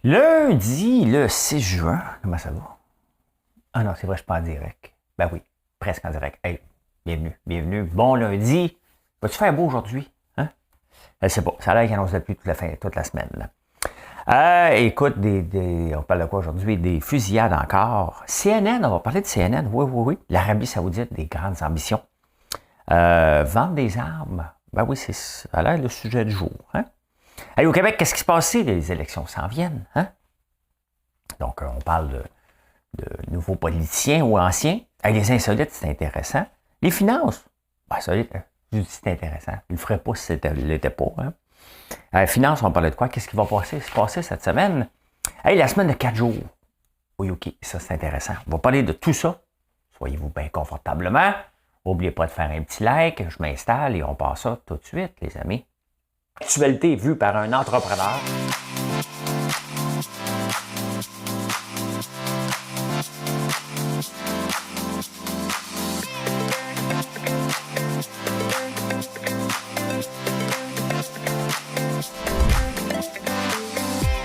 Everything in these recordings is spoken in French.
Lundi, le 6 juin, comment ça va? Ah non, c'est vrai, je suis pas en direct. Ben oui, presque en direct. Hey, bienvenue, bienvenue. Bon lundi. Va-tu faire beau aujourd'hui? Hein? Je sais pas, ça a l'air qu'il annonce la pluie toute la semaine. Là. Écoute, on parle de quoi aujourd'hui? Des fusillades encore. CNN, on va parler de CNN, oui. L'Arabie Saoudite, des grandes ambitions. Vendre des armes, ben oui, ça a l'air le sujet du jour. Hein? Hey, au Québec, qu'est-ce qui se passe? Les élections s'en viennent. Hein? Donc, on parle de nouveaux politiciens ou anciens. Hey, les insolites, c'est intéressant. Les finances, ben, ça, je dis c'est intéressant. Ils ne le feraient pas si ça ne l'était pas. Hein? Finances, on parlait de quoi? Qu'est-ce qui va se passer cette semaine? Hey, la semaine de 4 jours. Oui, OK, ça, c'est intéressant. On va parler de tout ça. Soyez-vous bien confortablement. N'oubliez pas de faire un petit like. Je m'installe et on passe ça tout de suite, les amis. Actualité vue par un entrepreneur.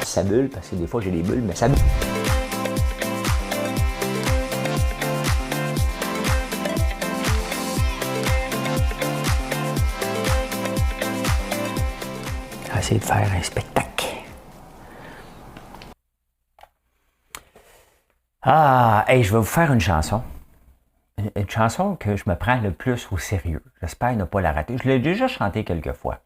Ça bulle, parce que des fois j'ai des bulles, mais ça bulle. Essayer de faire un spectacle. Hey, je vais vous faire une chanson. Une chanson que je me prends le plus au sérieux. J'espère ne pas la rater. Je l'ai déjà chantée quelques fois.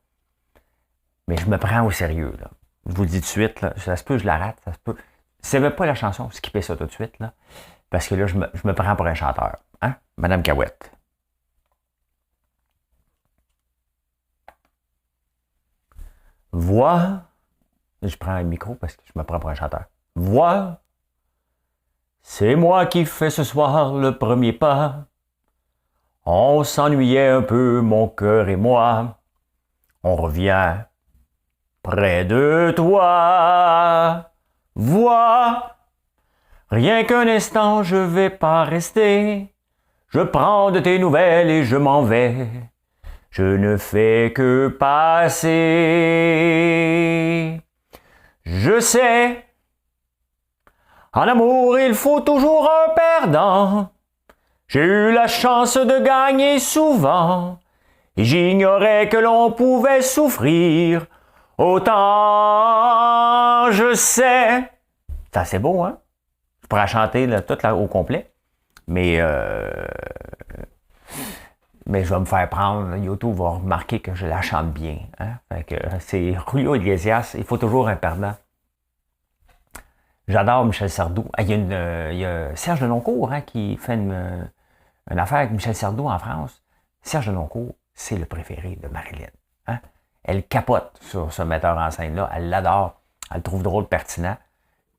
Mais je me prends au sérieux, là. Je vous le dis tout de suite, là. Ça se peut que je la rate, ça se peut. Si vous n'avez pas la chanson, skippez ça tout de suite, là. Parce que là, je me prends pour un chanteur. Hein? Madame Cahouette. Vois, je prends un micro parce que je me prends pour un chanteur. Vois, c'est moi qui fais ce soir le premier pas. On s'ennuyait un peu, mon cœur et moi. On revient près de toi. Vois, rien qu'un instant, je vais pas rester. Je prends de tes nouvelles et je m'en vais. Je ne fais que passer. Je sais, en amour, il faut toujours un perdant. J'ai eu la chance de gagner souvent, et j'ignorais que l'on pouvait souffrir autant. Je sais. C'est assez beau, hein? Je pourrais chanter là, tout là, au complet, mais je vais me faire prendre. YouTube va remarquer que je la chante bien. Hein? Fait que c'est Julio Iglesias. Il faut toujours un perdant. J'adore Michel Sardou. Il y a Serge Denoncourt hein, qui fait une affaire avec Michel Sardou en France. Serge Denoncourt, c'est le préféré de Marilyn. Hein? Elle capote sur ce metteur en scène-là. Elle l'adore. Elle le trouve drôle, pertinent.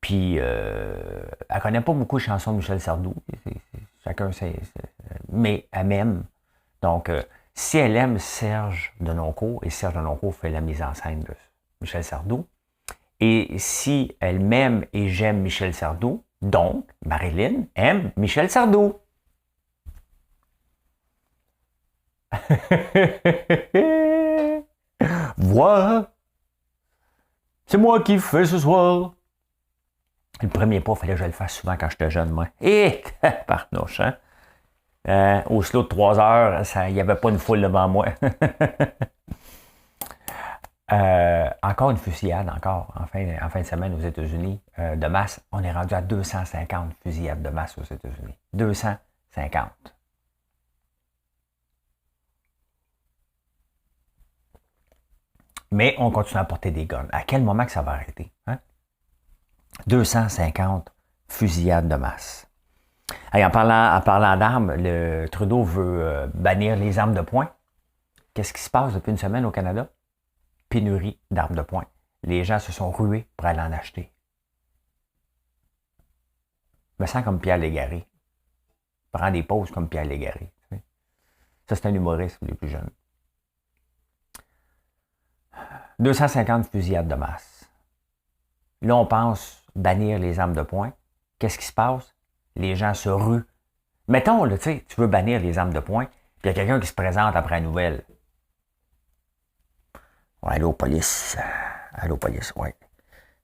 Puis, elle connaît pas beaucoup de chansons de Michel Sardou. Chacun sait. Mais elle m'aime. Donc, si elle aime Serge Denoncourt, et Serge Denoncourt fait la mise en scène de Michel Sardou, et si elle m'aime et j'aime Michel Sardou, donc Marilyn aime Michel Sardou. Vois, c'est moi qui fais ce soir. Le premier pas, il fallait que je le fasse souvent quand j'étais jeune, moi. Et parnouche, hein? Au slow de 3 heures, il n'y avait pas une foule devant moi. Encore une fusillade, en fin de semaine aux États-Unis, de masse. On est rendu à 250 fusillades de masse aux États-Unis. 250. Mais on continue à porter des guns. À quel moment que ça va arrêter? Hein? 250 fusillades de masse. Hey, en parlant d'armes, le Trudeau veut bannir les armes de poing. Qu'est-ce qui se passe depuis une semaine au Canada? Pénurie d'armes de poing. Les gens se sont rués pour aller en acheter. Je me sens comme Pierre Légaré. Je prends des pauses comme Pierre Légaré. Ça, c'est un humoriste pour les plus jeunes. 250 fusillades de masse. Là, on pense bannir les armes de poing. Qu'est-ce qui se passe? Les gens se ruent. Mettons, là, tu veux bannir les armes de poing, puis il y a quelqu'un qui se présente après la nouvelle. Ouais, allô, police, ouais.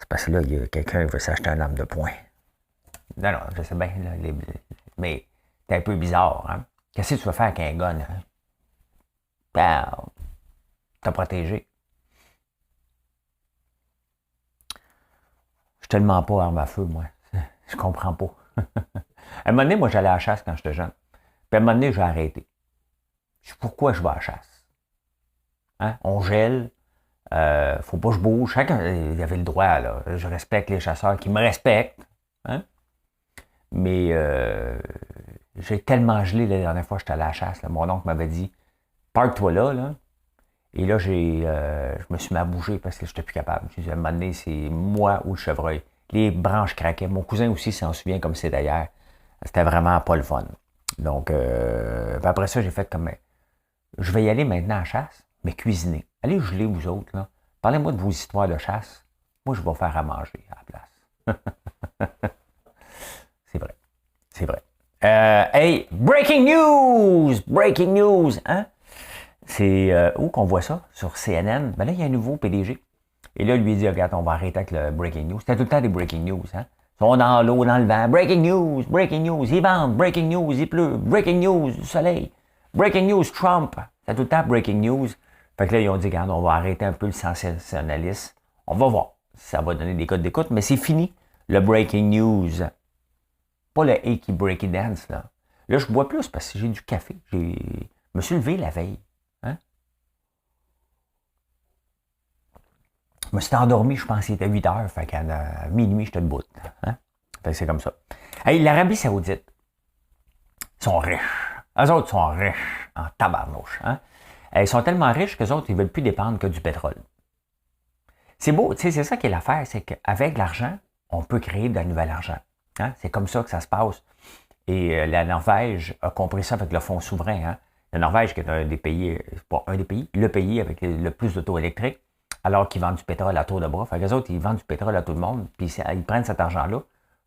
C'est parce que là, il y a quelqu'un qui veut s'acheter un arme de poing. Non, non, je sais bien, là, mais c'est un peu bizarre, hein? Qu'est-ce que tu veux faire avec un gun, hein? Ben, t'as protégé. Je suis tellement pas arme à feu, moi. Je comprends pas. À un moment donné, moi, j'allais à la chasse quand j'étais jeune. Puis à un moment donné, j'ai arrêté. Je sais pourquoi je vais à la chasse. Hein? On gèle. Faut pas que je bouge. Chacun il avait le droit, là. Je respecte les chasseurs qui me respectent. Hein? Mais j'ai tellement gelé la dernière fois que j'étais allé à la chasse. Là. Mon oncle m'avait dit parque-toi là, là. Et là, je me suis mis à bouger parce que je n'étais plus capable. Je dit, à un moment donné, c'est moi ou le chevreuil. Les branches craquaient. Mon cousin aussi s'en souvient comme c'est d'ailleurs. C'était vraiment pas le fun. Donc, après ça, j'ai fait comme, je vais y aller maintenant à la chasse, mais cuisiner. Allez geler, vous autres, là. Parlez-moi de vos histoires de chasse. Moi, je vais faire à manger à la place. C'est vrai. C'est vrai. Hey, breaking news! Breaking news! Hein? C'est où qu'on voit ça? Sur CNN. Ben là, il y a un nouveau PDG. Et là, lui, il dit, regarde, on va arrêter avec le breaking news. C'était tout le temps des breaking news. Hein? Ils sont dans l'eau, dans le vent. Breaking news, il vente. Breaking news, il pleut. Breaking news, du soleil. Breaking news, Trump. C'était tout le temps breaking news. Fait que là, ils ont dit, regarde, on va arrêter un peu le sensationnalisme. On va voir si ça va donner des codes d'écoute, mais c'est fini, le breaking news. Pas le achy breaky dance, là. Là, je bois plus parce que j'ai du café. Je me suis levé la veille. Hein? Je me suis endormi, je pense qu'il était 8 heures. Fait qu'à minuit, j'étais debout. Hein? Fait que c'est comme ça. Hey, l'Arabie Saoudite, ils sont riches. Eux autres sont riches en tabarnouche. Hein? Ils sont tellement riches qu'eux autres, ils ne veulent plus dépendre que du pétrole. C'est beau, tu sais, c'est ça qui est l'affaire, c'est qu'avec l'argent, on peut créer de la nouvelle argent. Hein? C'est comme ça que ça se passe. Et la Norvège a compris ça avec le fonds souverain. Hein? La Norvège, qui est un des pays, pas un des pays, le pays avec le plus d'auto électriques, alors qu'ils vendent du pétrole à tour de bras. Fait que les autres, ils vendent du pétrole à tout le monde, puis ils prennent cet argent-là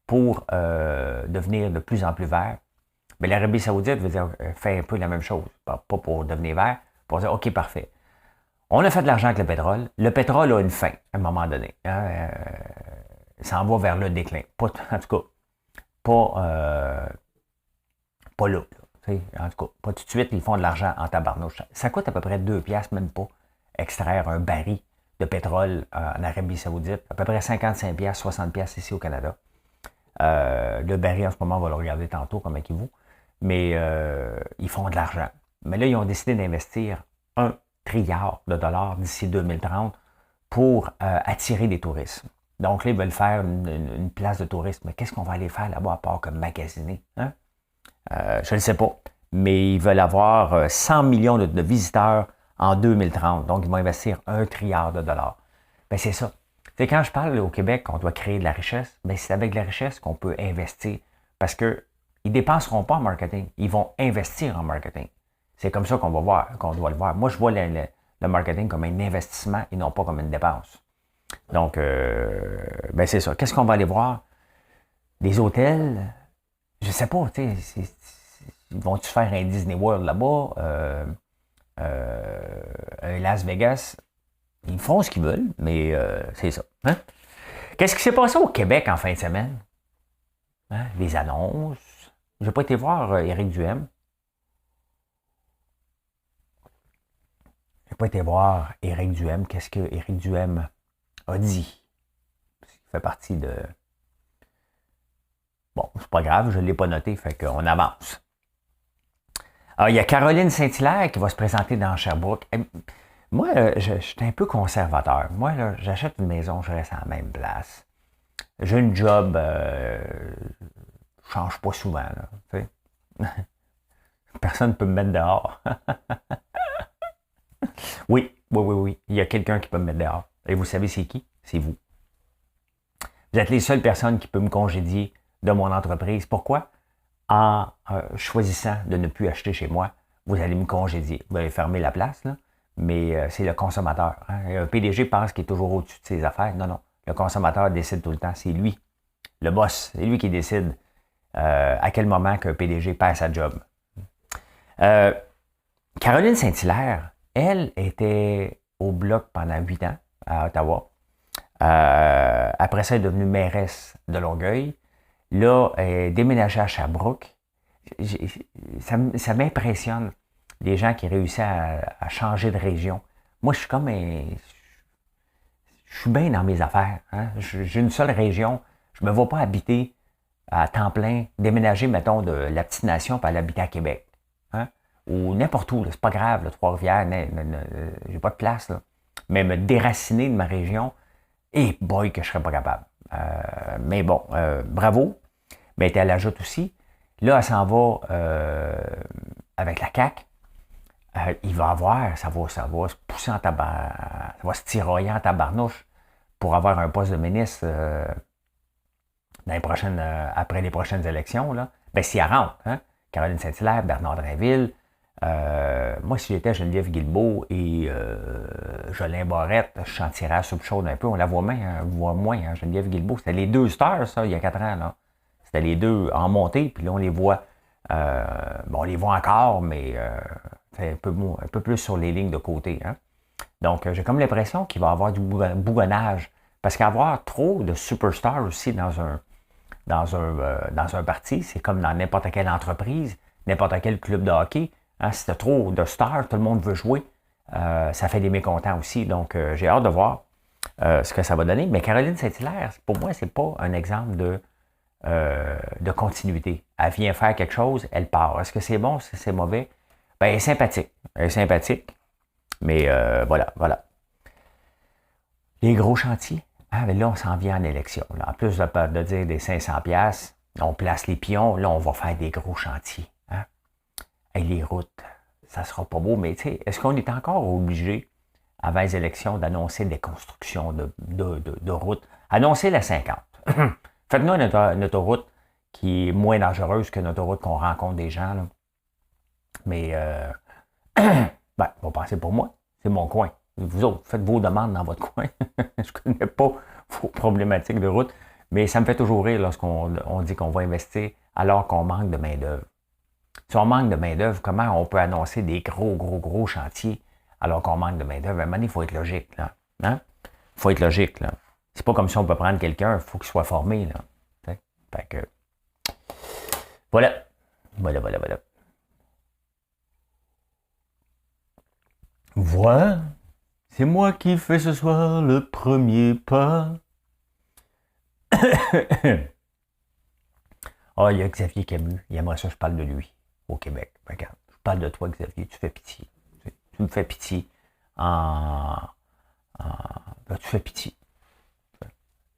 pour devenir de plus en plus vert. Mais l'Arabie Saoudite veut dire, fait un peu la même chose. Pas pour devenir vert, pour dire, OK, parfait. On a fait de l'argent avec le pétrole. Le pétrole a une fin, à un moment donné. Hein? Ça en va vers le déclin. Pas, en tout cas, pas là. En tout cas, pas tout de suite, ils font de l'argent en tabarnouche. Ça coûte à peu près 2 piastres, même pas, extraire un baril de pétrole en Arabie Saoudite. À peu près 55 piastres, 60 piastres ici au Canada. Le baril, en ce moment, on va le regarder tantôt, comme il vaut. Mais ils font de l'argent. Mais là, ils ont décidé d'investir 1 trilliard de dollars d'ici 2030 pour attirer des touristes. Donc là, ils veulent faire une place de tourisme. Mais qu'est-ce qu'on va aller faire là-bas à part comme magasiner? Hein? Je ne sais pas. Mais ils veulent avoir 100 millions de visiteurs en 2030. Donc, ils vont investir 1 trilliard de dollars. Ben, c'est ça. C'est quand je parle au Québec qu'on doit créer de la richesse, ben, c'est avec la richesse qu'on peut investir. Parce qu'ils ne dépenseront pas en marketing. Ils vont investir en marketing. C'est comme ça qu'on va voir, qu'on doit le voir. Moi, je vois le marketing comme un investissement et non pas comme une dépense. Donc, ben c'est ça. Qu'est-ce qu'on va aller voir? Des hôtels? Je sais pas, tu sais. Vont-tu faire un Disney World là-bas? Un Las Vegas? Ils font ce qu'ils veulent, mais c'est ça. Hein? Qu'est-ce qui s'est passé au Québec en fin de semaine? Hein? Les annonces. Je n'ai pas été voir Éric Duhem. Je n'ai pas été voir Éric Duhem. Qu'est-ce que Éric Duhem a dit? Il fait partie de... Bon, c'est pas grave, je ne l'ai pas noté, fait qu'on avance. Alors, il y a Caroline Saint-Hilaire qui va se présenter dans Sherbrooke. Moi, je suis un peu conservateur. Moi, là, j'achète une maison, je reste à la même place. J'ai une job, je change pas souvent. Là, tu sais. Personne ne peut me mettre dehors. Oui. Il y a quelqu'un qui peut me mettre dehors. Et vous savez c'est qui? C'est vous. Vous êtes les seules personnes qui peuvent me congédier de mon entreprise. Pourquoi? En choisissant de ne plus acheter chez moi, vous allez me congédier. Vous allez fermer la place, là, mais c'est le consommateur. Hein. Un PDG pense qu'il est toujours au-dessus de ses affaires. Non, non. Le consommateur décide tout le temps. C'est lui, le boss. C'est lui qui décide à quel moment qu'un PDG perd sa job. Caroline Saint-Hilaire, elle était au Bloc pendant 8 ans à Ottawa. Elle Après ça, elle est devenue mairesse de Longueuil. Là, elle est déménagée à Sherbrooke. Ça m'impressionne, les gens qui réussissent à changer de région. Moi, je suis comme je suis bien dans mes affaires. Hein? J'ai une seule région. Je ne me vois pas habiter à temps plein, déménager, mettons, de la petite nation pour aller habiter à Québec. Hein? Ou n'importe où. C'est pas grave, là, Trois-Rivières, j'ai pas de place. Là. Mais me déraciner de ma région, et boy, que je serais pas capable. Mais bon, bravo. Mais elle était à la joute aussi. Là, elle s'en va avec la CAQ. Il va avoir, ça va se pousser ça va se tiroyer en tabarnouche pour avoir un poste de ministre dans les prochaines, après les prochaines élections. Là. Ben, si elle rentre, hein? Caroline Saint-Hilaire, Bernard Drinville, moi, si j'étais Geneviève Guilbeault et Jolin Barrette, je sentirais la soupe chaude un peu. On la voit moins, hein, Geneviève Guilbeault. C'était les deux stars, ça, il y a 4 ans. Là. C'était les deux en montée, puis là, on les voit. On les voit encore, mais c'est un peu plus sur les lignes de côté. Hein? Donc, j'ai comme l'impression qu'il va y avoir du bougonnage. Parce qu'avoir trop de superstars aussi dans un parti, c'est comme dans n'importe quelle entreprise, n'importe quel club de hockey. Hein? Si tu as trop de stars, tout le monde veut jouer. Ça fait des mécontents aussi. Donc, j'ai hâte de voir ce que ça va donner. Mais Caroline Saint-Hilaire, pour moi, c'est pas un exemple de continuité. Elle vient faire quelque chose, elle part. Est-ce que c'est bon, est-ce que c'est mauvais? Ben, elle est sympathique. Elle est sympathique. Mais voilà. Les gros chantiers. Ah, ben là, on s'en vient en élection. Là. En plus de dire des 500$, on place les pions. Là, on va faire des gros chantiers. Hein? Et les routes, ça sera pas beau. Mais tu sais, est-ce qu'on est encore obligé, avant les élections, d'annoncer des constructions de routes? Annoncer la 50. Faites-nous une autoroute qui est moins dangereuse que notre autoroute qu'on rencontre des gens. Là. Mais, ben, on va passer pour moi. C'est mon coin. Vous autres, faites vos demandes dans votre coin. Je ne connais pas vos problématiques de route, mais ça me fait toujours rire lorsqu'on dit qu'on va investir alors qu'on manque de main-d'œuvre. Si on manque de main-d'œuvre, comment on peut annoncer des gros chantiers alors qu'on manque de main-d'œuvre? À un moment donné, il faut être logique. Là. Hein? Il faut être logique. Là. C'est pas comme si on peut prendre quelqu'un, il faut qu'il soit formé. Là. Fait que, voilà. Voilà. C'est moi qui fais ce soir le premier pas. Ah, il y a Xavier Camus. Il aimerait ça que je parle de lui au Québec. Regarde, je parle de toi, Xavier. Tu fais pitié. Tu me fais pitié. Ben, tu fais pitié.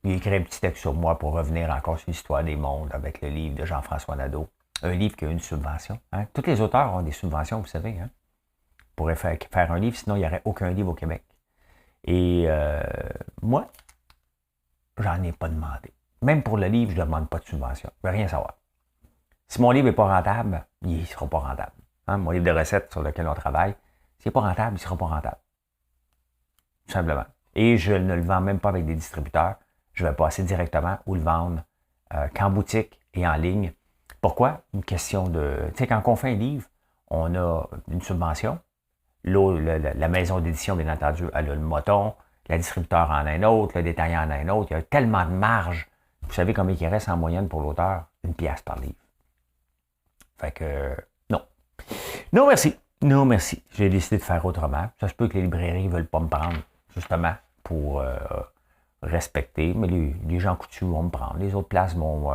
Il a écrit un petit texte sur moi pour revenir encore sur l'histoire des mondes avec le livre de Jean-François Nadeau. Un livre qui a une subvention. Hein? Tous les auteurs ont des subventions, vous savez. Hein? Pourrait faire un livre, sinon il n'y aurait aucun livre au Québec. Et moi, j'en ai pas demandé. Même pour le livre, je ne demande pas de subvention. Je ne veux rien savoir. Si mon livre n'est pas rentable, il ne sera pas rentable. Hein? Mon livre de recettes sur lequel on travaille, s'il n'est pas rentable, il ne sera pas rentable. Tout simplement. Et je ne le vends même pas avec des distributeurs. Je vais passer directement ou le vendre qu'en boutique et en ligne. Pourquoi? Une question de... Tu sais, quand on fait un livre, on a une subvention. La maison d'édition, bien entendu, elle a le moton. Le distributeur en a un autre. Le détaillant en a un autre. Il y a tellement de marge. Vous savez combien il reste en moyenne pour l'auteur? 1$ par livre. Fait que, non. Non, merci. Non, merci. J'ai décidé de faire autrement. Ça se peut que les librairies ne veulent pas me prendre, justement, pour respecter. Mais les gens coutus vont me prendre. Les autres places vont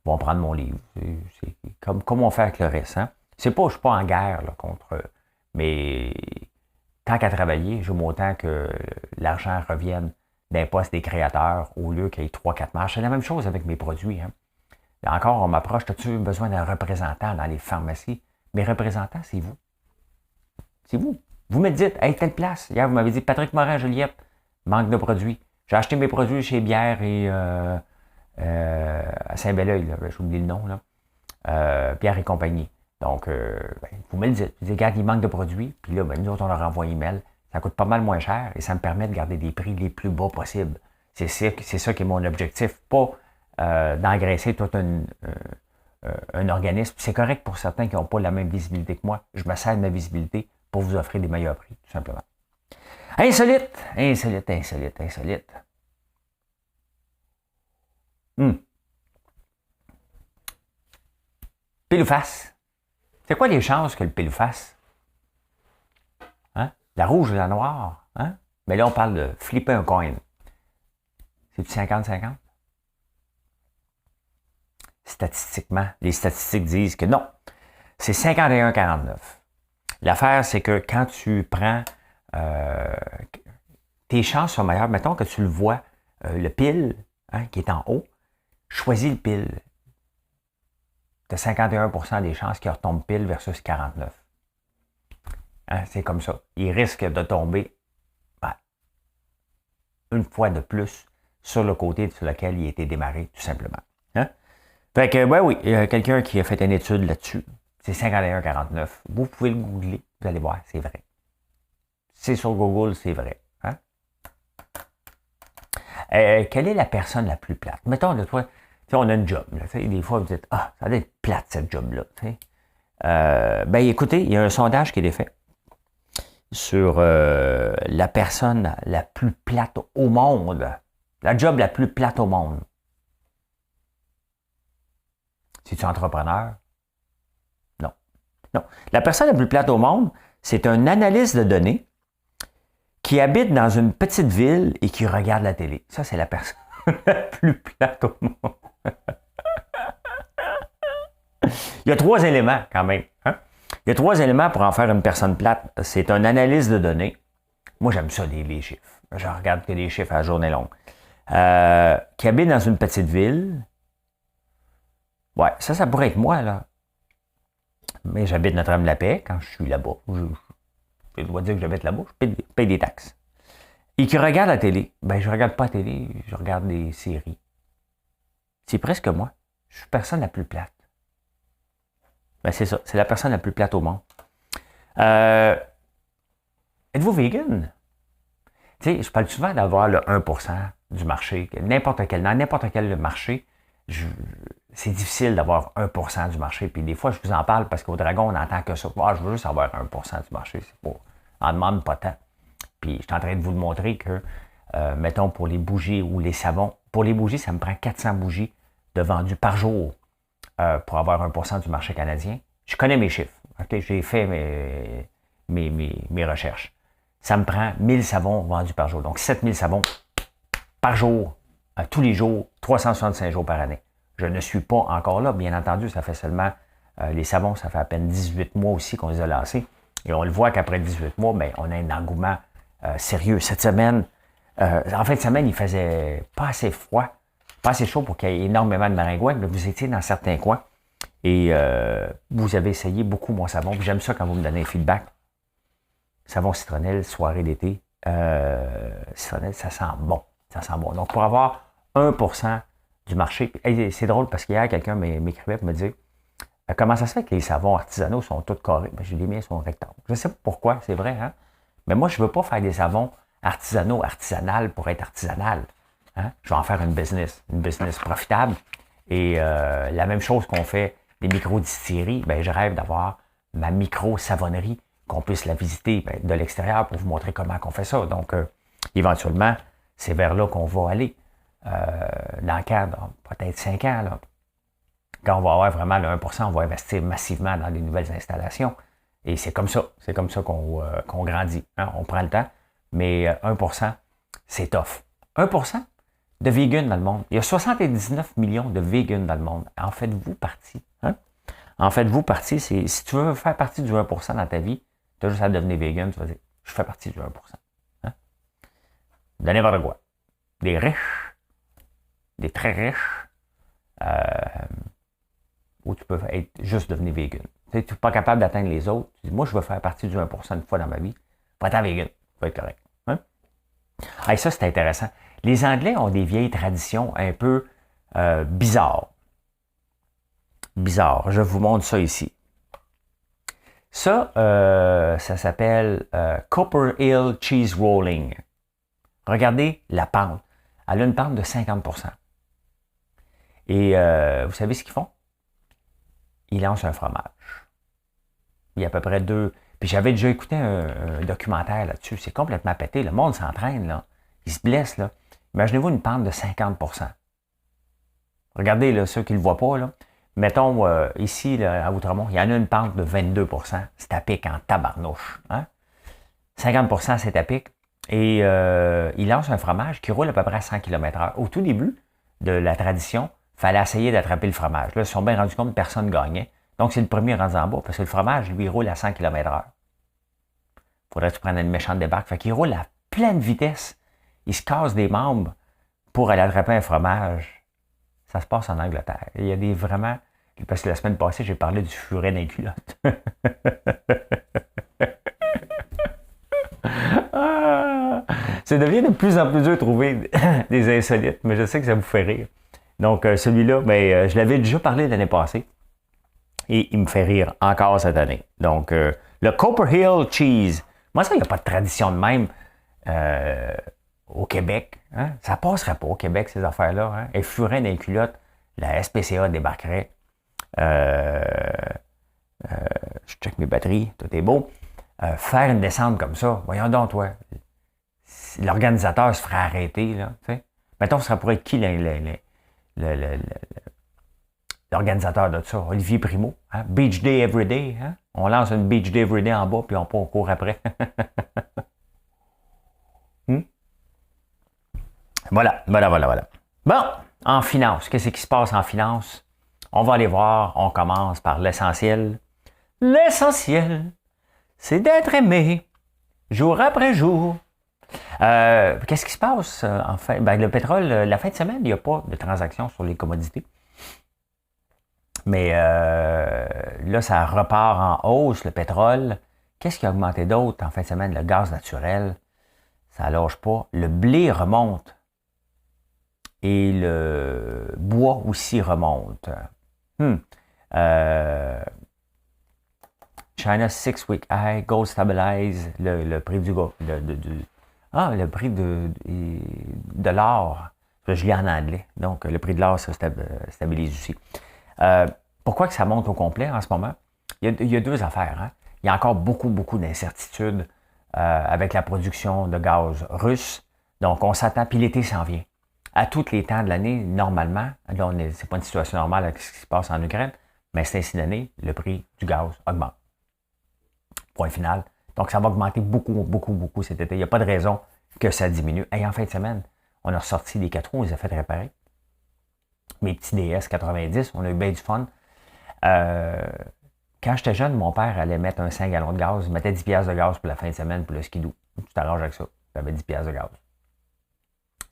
prendre mon livre. C'est comme on fait avec le reste. Hein? Je ne suis pas en guerre là, contre eux. Mais tant qu'à travailler, j'aime autant que l'argent revienne d'un poste des créateurs au lieu qu'il y ait 3-4 marges. C'est la même chose avec mes produits. Hein. Là encore, on m'approche, as-tu besoin d'un représentant dans les pharmacies? Mes représentants, c'est vous. C'est vous. Vous me dites, hey, telle place. Hier, vous m'avez dit, Patrick Morin-Juliette, manque de produits. J'ai acheté mes produits chez Bière et à Saint-Belleuil, j'ai oublié le nom, là. Bière et compagnie. Donc, vous me le dites. Vous dites, regarde, il manque de produits. Puis là, nous autres, on leur envoie un email. Ça coûte pas mal moins cher et ça me permet de garder des prix les plus bas possibles. C'est ça qui est mon objectif. Pas d'engraisser tout un organisme. C'est correct pour certains qui n'ont pas la même visibilité que moi. Je me sers de ma visibilité pour vous offrir des meilleurs prix, tout simplement. Insolite. Pile ou face. C'est quoi les chances que le pile ou face? Hein? La rouge ou la noire? Hein? Mais là, on parle de flipper un coin. C'est-tu 50-50? Statistiquement, les statistiques disent que non. C'est 51-49. L'affaire, c'est que quand tu prends... tes chances sont meilleures. Mettons que tu le vois, le pile, hein, qui est en haut, choisis le pile. Tu as 51% des chances qu'il retombe pile versus 49. Hein, c'est comme ça. Il risque de tomber une fois de plus sur le côté sur lequel il a été démarré, tout simplement. Hein? Fait que, ouais, oui, il y a quelqu'un qui a fait une étude là-dessus. C'est 51-49. Vous pouvez le googler, vous allez voir, c'est vrai. C'est sur Google, c'est vrai. Hein? Quelle est la personne la plus plate? Mettons, là, toi, on a une job. Là, des fois, vous dites, ah, ça doit être plate, cette job-là. Ben, écoutez, il y a un sondage qui est fait sur la personne la plus plate au monde. La job la plus plate au monde. C'est-tu entrepreneur? Non. Non. La personne la plus plate au monde, c'est un analyste de données qui habite dans une petite ville et qui regarde la télé. Ça, c'est la personne la plus plate au monde. Il y a 3 éléments quand même. Hein? Il y a 3 éléments pour en faire une personne plate. C'est un analyste de données. Moi, j'aime ça, les chiffres. Je regarde que les chiffres à la journée longue. Qui habite dans une petite ville. Ouais, ça pourrait être moi, là. Mais j'habite Notre-Dame-de-la-Paix quand je suis là-bas. Je dois dire que j'habite là-bas, je paye des taxes. Et qui regarde la télé. Ben, je regarde pas la télé, je regarde des séries. C'est presque moi. Je suis la personne la plus plate. Ben, c'est ça, c'est la personne la plus plate au monde. Êtes-vous vegan? Tu sais, je parle souvent d'avoir le 1% du marché. Dans n'importe quel marché, c'est difficile d'avoir 1% du marché. Puis des fois, je vous en parle parce qu'au Dragon, on n'entend que ça. Ah, je veux juste avoir 1% du marché. C'est pas, on ne demande pas tant. Puis je suis en train de vous le montrer que, mettons, pour les bougies ou les savons, pour les bougies, ça me prend 400 bougies de vendues par jour pour avoir 1% du marché canadien. Je connais mes chiffres. Okay? J'ai fait mes recherches. Ça me prend 1000 savons vendus par jour. Donc 7000 savons par jour, tous les jours, 365 jours par année. Je ne suis pas encore là, bien entendu, ça fait seulement, les savons, ça fait à peine 18 mois aussi qu'on les a lancés. Et on le voit qu'après 18 mois, bien, on a un engouement sérieux. Cette semaine, en fin de semaine, il faisait pas assez froid, pas assez chaud pour qu'il y ait énormément de maringouins, mais vous étiez dans certains coins et vous avez essayé beaucoup mon savon. J'aime ça quand vous me donnez un feedback. Savon citronnelle, soirée d'été, citronnelle, ça sent bon. Ça sent bon. Donc, pour avoir 1% du marché, c'est drôle parce qu'hier, quelqu'un m'écrivait pour me dire comment ça se fait que les savons artisanaux sont tous carrés? Ben, les miens sont rectangles. Je ne sais pas pourquoi, c'est vrai, hein? Mais moi, je ne veux pas faire des savons artisanaux, artisanales pour être artisanal. Hein? Je vais en faire une business profitable. Et la même chose qu'on fait des micro-distilleries, ben, je rêve d'avoir ma micro-savonnerie, qu'on puisse la visiter de l'extérieur pour vous montrer comment on fait ça. Donc, éventuellement, c'est vers là qu'on va aller. Dans le cadre, peut-être 5 ans, là, quand on va avoir vraiment le 1%, on va investir massivement dans des nouvelles installations. Et c'est comme ça qu'on grandit. Hein? On prend le temps, mais 1%, c'est tough. 1% de vegans dans le monde. Il y a 79 millions de vegans dans le monde. En faites-vous partie. Hein? En faites-vous partie. Si tu veux faire partie du 1% dans ta vie, tu as juste à devenir vegan, tu vas dire, je fais partie du 1%. Hein? De n'importe quoi. Des riches, des très riches, ou tu peux être juste devenir vegan. Tu n'es pas capable d'atteindre les autres. Tu dis, moi, je veux faire partie du 1% une fois dans ma vie. Va-t'en vegan. Ça va être correct. Hein? Ah, et ça, c'est intéressant. Les Anglais ont des vieilles traditions un peu bizarres. Bizarres. Je vous montre ça ici. Ça, ça s'appelle Copper Hill Cheese Rolling. Regardez la pente. Elle a une pente de 50%. Et vous savez ce qu'ils font? Ils lancent un fromage. Il y a à peu près 2... Puis j'avais déjà écouté un documentaire là-dessus. C'est complètement pété. Le monde s'entraîne, là. Il se blesse, là. Imaginez-vous une pente de 50%. Regardez, là, ceux qui ne le voient pas, là. Mettons, ici, là, à Outremont, il y en a une pente de 22 %. C'est à pic en tabarnouche. Hein? 50 % c'est à pic. Et il lance un fromage qui roule à peu près à 100 km/h. Au tout début de la tradition, il fallait essayer d'attraper le fromage. Là, ils se sont bien rendus compte que personne ne gagnait. Donc, c'est le premier rendu en bas, parce que le fromage, lui, il roule à 100 km/h. Faudrait que tu prennes une méchante débarque. Fait qu'il roule à pleine vitesse. Il se casse des membres pour aller attraper un fromage. Ça se passe en Angleterre. Il y a des vraiment... Parce que la semaine passée, j'ai parlé du furet d'un culotte. Ça devient de plus en plus dur de trouver des insolites, mais je sais que ça vous fait rire. Donc, celui-là, je l'avais déjà parlé l'année passée. Et il me fait rire encore cette année. Donc, le Copperhill Cheese. Moi, ça, il n'y a pas de tradition de même au Québec. Hein? Ça passerait pas au Québec, ces affaires-là. Hein? Et furet d'un culotte, la SPCA débarquerait. Je check mes batteries, tout est beau. Faire une descente comme ça, voyons donc, toi. L'organisateur se ferait arrêter, là. T'sais. Mettons, ce serait pour être qui l'organisateur de ça? Olivier Primo. Hein? Beach Day Everyday. Hein? On lance une Beach Day Everyday en bas, puis on court après. Voilà. Bon, en finance, qu'est-ce qui se passe en finance? On va aller voir, on commence par l'essentiel. L'essentiel, c'est d'être aimé, jour après jour. Qu'est-ce qui se passe, en fait? Le pétrole, la fin de semaine, il n'y a pas de transactions sur les commodités. Mais là, ça repart en hausse, le pétrole. Qu'est-ce qui a augmenté d'autre en fin de semaine? Le gaz naturel, ça ne lâche pas. Le blé remonte. Et le bois aussi remonte. China 6-week high, gold stabilize, le prix du le prix de l'or. Je lis en anglais. Donc, le prix de l'or se stabilise aussi. Pourquoi que ça monte au complet en ce moment? Il y a deux affaires. Hein? Il y a encore beaucoup d'incertitudes avec la production de gaz russe. Donc, on s'attend, puis l'été s'en vient. À tous les temps de l'année, normalement, là, c'est pas une situation normale avec ce qui se passe en Ukraine, mais c'est ainsi d'année, le prix du gaz augmente. Point final. Donc, ça va augmenter beaucoup cet été. Il n'y a pas de raison que ça diminue. Et en fin de semaine, on a ressorti les 4 roues, on les a fait réparer. Mes petits DS 90, on a eu bien du fun. Quand j'étais jeune, mon père allait mettre un 5 gallons de gaz. Il mettait 10 piastres de gaz pour la fin de semaine pour le skidoo. Tu t'arranges avec ça. J'avais 10 piastres de gaz.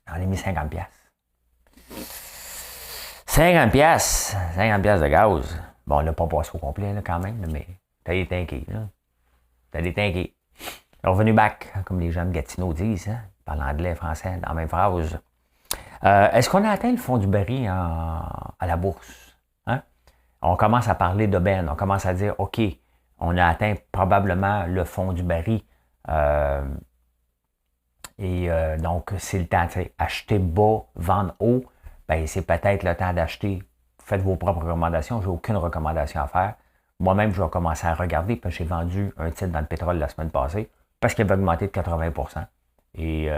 J'en ai mis 50 piastres. 50 piastres de gaz. Bon, on l'a pas passé au complet, là, quand même, là, mais t'as des tankies, là. T'as des tankies. Revenu back, comme les gens de Gatineau disent, hein, parlant anglais et français dans la même phrase. Est-ce qu'on a atteint le fond du baril à la bourse? Hein? On commence à parler d'aubaine. On commence à dire, OK, on a atteint probablement le fond du baril. Donc, c'est le temps, acheter bas, vendre haut. Ben, c'est peut-être le temps d'acheter. Faites vos propres recommandations. Je n'ai aucune recommandation à faire. Moi-même, je vais commencer à regarder parce que j'ai vendu un titre dans le pétrole la semaine passée parce qu'il avait augmenté de 80 %. Et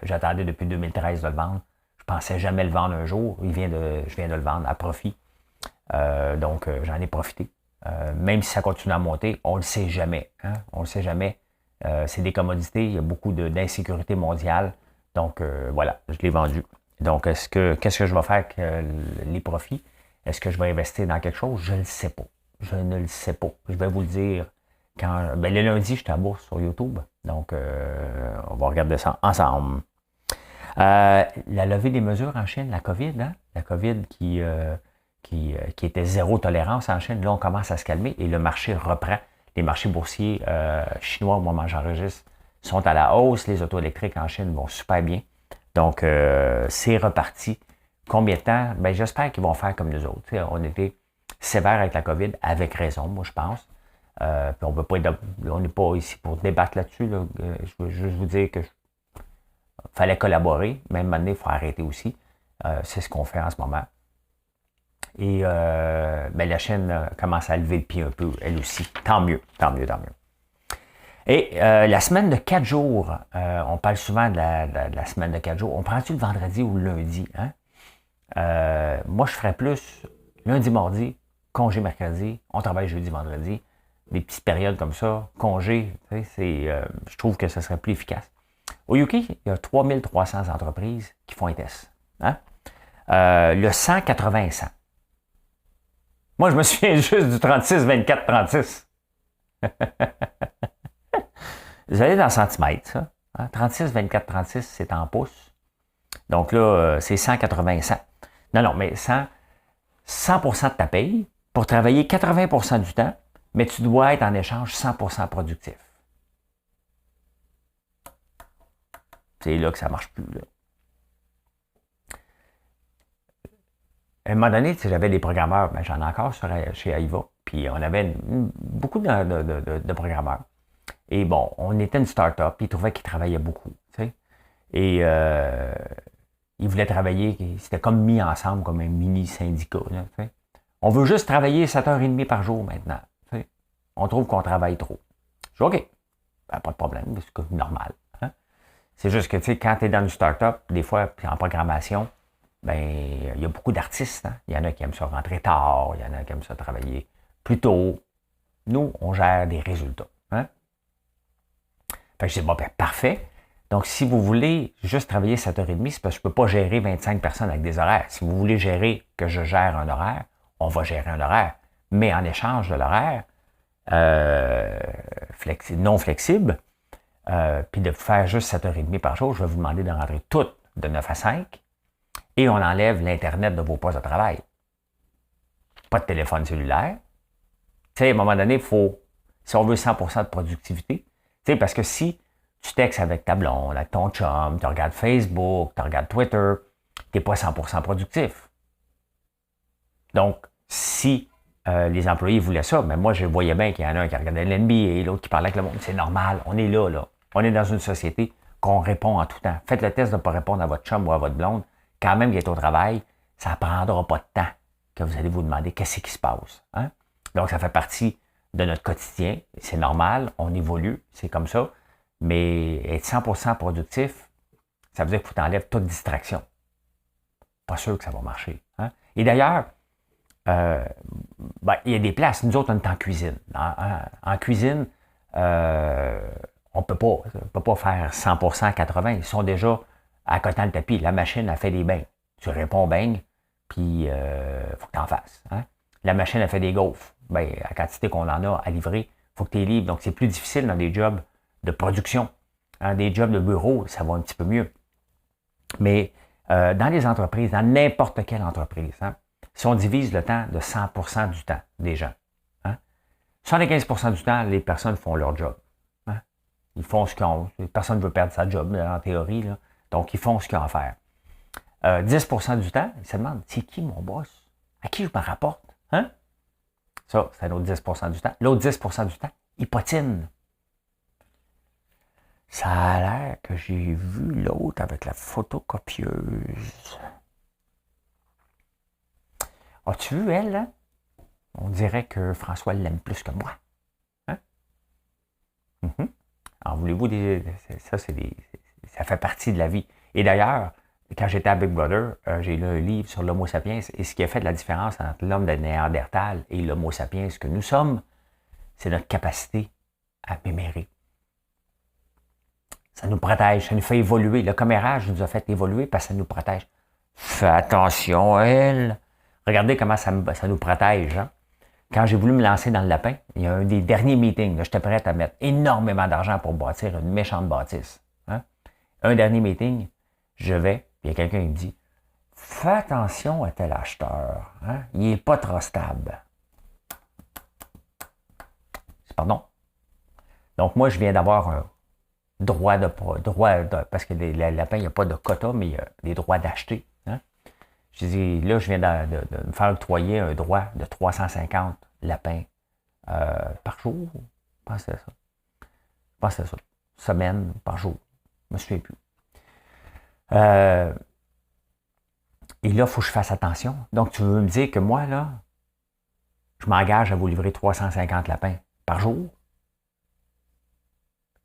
j'attendais depuis 2013 de le vendre. Je pensais jamais le vendre un jour. Je viens de le vendre à profit. Donc, j'en ai profité. Même si ça continue à monter, on ne le sait jamais. Hein? On ne le sait jamais. C'est des commodités. Il y a beaucoup d'insécurité mondiale. Donc, voilà, je l'ai vendu. Donc, qu'est-ce que je vais faire avec les profits? Est-ce que je vais investir dans quelque chose? Je ne le sais pas. Je ne le sais pas. Je vais vous le dire quand. Le lundi, je suis à bourse sur YouTube. Donc, on va regarder ça ensemble. La levée des mesures en Chine, la COVID, hein? La COVID qui était zéro tolérance en Chine, là, on commence à se calmer et le marché reprend. Les marchés boursiers chinois, au moment où j'enregistre, sont à la hausse. Les autos électriques en Chine vont super bien. Donc, c'est reparti. Combien de temps? Ben, j'espère qu'ils vont faire comme nous autres. T'sais, on était sévère avec la COVID, avec raison, moi, je pense. Puis on n'est pas ici pour débattre là-dessus. Là. Je veux juste vous dire que fallait collaborer. Même maintenant, il faut arrêter aussi. C'est ce qu'on fait en ce moment. Et la Chine commence à lever le pied un peu, elle aussi. Tant mieux. Et la semaine de 4 jours, on parle souvent de la semaine de 4 jours. On prend-tu le vendredi ou le lundi? Hein? Moi, je ferais plus lundi, mardi, congé mercredi, on travaille jeudi, vendredi, des petites périodes comme ça, congé, je trouve que ce serait plus efficace. Au UK, il y a 3300 entreprises qui font un test. Hein? Le 100-80-100. Moi, je me souviens juste du 36-24-36. Vous allez dans centimètres, ça. Hein? 36-24-36, c'est en pouces. Donc là, c'est 180-100. Non, mais 100% de ta paye pour travailler 80% du temps, mais tu dois être en échange 100% productif. C'est là que ça ne marche plus. Là. À un moment donné, j'avais des programmeurs, ben, j'en ai encore chez Aiva, puis on avait beaucoup de programmeurs. Et bon, on était une start-up, puis ils trouvaient qu'ils travaillaient beaucoup. T'sais. Et ils voulaient travailler, c'était comme mis ensemble, comme un mini-syndicat. Là, on veut juste travailler 7h30 par jour maintenant. T'sais. On trouve qu'on travaille trop. Je dis OK, ben, pas de problème, c'est normal. Hein? C'est juste que quand tu es dans une start-up, des fois, puis en programmation, ben, il y a beaucoup d'artistes. Hein? Il y en a qui aiment ça rentrer tard, il y en a qui aiment ça travailler plus tôt. Nous, on gère des résultats. Hein? Fait que je dis, bon, ben, parfait. Donc, si vous voulez juste travailler 7h30, c'est parce que je ne peux pas gérer 25 personnes avec des horaires. Si vous voulez gérer que je gère un horaire, on va gérer un horaire. Mais en échange de l'horaire non flexible, puis de faire juste 7h30 par jour, je vais vous demander de rentrer toutes de 9 à 5 et on enlève l'Internet de vos postes de travail. Pas de téléphone cellulaire. Tu sais, à un moment donné, si on veut 100% de productivité, tu sais, parce que si tu textes avec ta blonde, avec ton chum, tu regardes Facebook, tu regardes Twitter, tu n'es pas 100% productif. Donc, si les employés voulaient ça, mais moi, je voyais bien qu'il y en a un qui regardait l'NBA, l'autre qui parlait avec le monde. C'est normal, on est là. On est dans une société qu'on répond en tout temps. Faites le test de ne pas répondre à votre chum ou à votre blonde. Quand même, il est au travail, ça ne prendra pas de temps que vous allez vous demander qu'est-ce qui se passe. Hein? Donc, ça fait partie de notre quotidien. C'est normal, on évolue, c'est comme ça. Mais être 100% productif, ça veut dire qu'il faut t'enlèves toute distraction. Pas sûr que ça va marcher. Hein? Et d'ailleurs, il y a des places. Nous autres, on est en cuisine. En cuisine, on ne peut pas faire 100% 80%. Ils sont déjà à côté le tapis. La machine, elle fait des bains. Tu réponds bain, puis faut que tu en fasses. Hein? La machine, elle fait des gaufres. Ben, la quantité qu'on en a à livrer, il faut que tu les livres. Donc, c'est plus difficile dans des jobs de production. Hein? Des jobs de bureau, ça va un petit peu mieux. Mais dans les entreprises, dans n'importe quelle entreprise, hein, si on divise le temps de 100% du temps des gens, hein, 75% du temps, les personnes font leur job. Hein. Ils font ce qu'ils ont. Personne ne veut perdre sa job, en théorie. Là. Donc, ils font ce qu'ils ont à faire. 10% du temps, ils se demandent, c'est qui mon boss? À qui je me rapporte? Hein? Ça, c'est l'autre 10% du temps. L'autre 10% du temps, ils patinent. Ça a l'air que j'ai vu l'autre avec la photocopieuse. As-tu vu elle, là? On dirait que François l'aime plus que moi. Hein? Mm-hmm. Alors, voulez-vous ça fait partie de la vie. Et d'ailleurs, quand j'étais à Big Brother, j'ai lu un livre sur l'Homo sapiens et ce qui a fait la différence entre l'homme de Néandertal et l'Homo sapiens, ce que nous sommes, c'est notre capacité à mémérer. Ça nous protège, ça nous fait évoluer. Le commérage nous a fait évoluer parce que ça nous protège. Fais attention à elle. Regardez comment ça nous protège. Hein? Quand j'ai voulu me lancer dans le lapin, il y a un des derniers meetings, j'étais prêt à mettre énormément d'argent pour bâtir une méchante bâtisse. Hein? Un dernier meeting, je vais, il y a quelqu'un qui me dit, fais attention à tel acheteur. Hein? Il n'est pas trop stable. Pardon? Donc moi, je viens d'avoir un droit parce que les lapins, il n'y a pas de quota, mais il y a des droits d'acheter. Hein? Je dis, là, je viens de me faire octroyer un droit de 350 lapins par jour. Je pense que c'est ça. Je pense que c'est ça. Semaine par jour. Je ne me souviens plus. Et là, il faut que je fasse attention. Donc, tu veux me dire que moi, là, je m'engage à vous livrer 350 lapins par jour.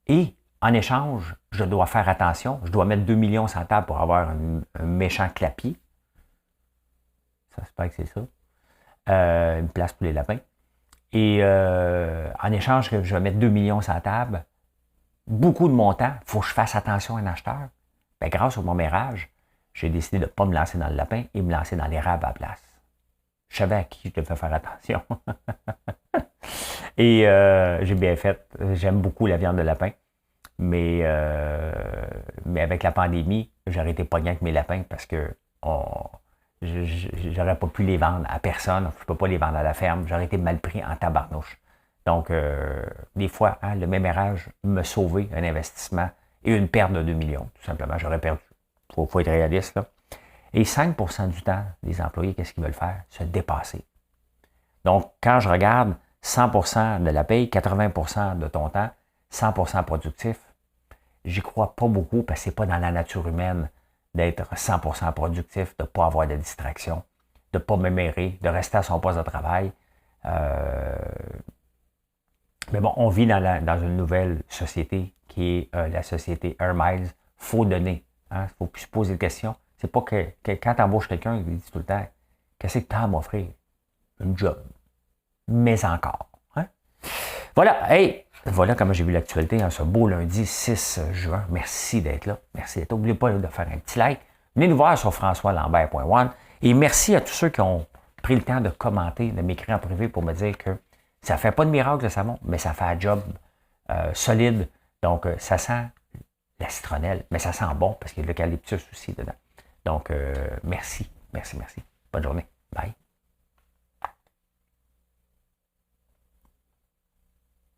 Et en échange, je dois faire attention. Je dois mettre 2 millions sur la table pour avoir un méchant clapier. Ça, j'espère que c'est ça. une place pour les lapins. Et en échange, je vais mettre 2 millions sur la table. Beaucoup de montants, il faut que je fasse attention à un acheteur. Ben, grâce au mommérage, j'ai décidé de ne pas me lancer dans le lapin et me lancer dans l'érable à la place. Je savais à qui je devais faire attention. Et j'ai bien fait. J'aime beaucoup la viande de lapin. Mais avec la pandémie, j'aurais été pogné avec mes lapins parce que j'aurais pas pu les vendre à personne. Je ne peux pas les vendre à la ferme. J'aurais été mal pris en tabarnouche. Donc, des fois, le mémérage me sauver un investissement et une perte de 2 millions, tout simplement. J'aurais perdu. Il faut être réaliste, là. Et 5% du temps, les employés, qu'est-ce qu'ils veulent faire? Se dépasser. Donc, quand je regarde 100% de la paye, 80% de ton temps, 100% productif, j'y crois pas beaucoup parce que c'est pas dans la nature humaine d'être 100% productif, de ne pas avoir de distraction, de ne pas mémérer, de rester à son poste de travail. Mais bon, on vit dans une nouvelle société qui est la société Air Miles. Faut donner. Il faut plus se poser de questions. C'est pas que quand tu embauches quelqu'un, il dit tout le temps, qu'est-ce que tu as à m'offrir? Une job. Mais encore. Hein? Voilà. Hey! Voilà comment j'ai vu l'actualité en ce beau lundi 6 juin. Merci d'être là. Merci d'être là. N'oubliez pas de faire un petit like. Venez nous voir sur françoislambert.one. Et merci à tous ceux qui ont pris le temps de commenter, de m'écrire en privé pour me dire que ça ne fait pas de miracle le savon, mais ça fait un job solide. Donc, ça sent la citronnelle, mais ça sent bon parce qu'il y a de l'eucalyptus aussi dedans. Donc, merci. Bonne journée. Bye.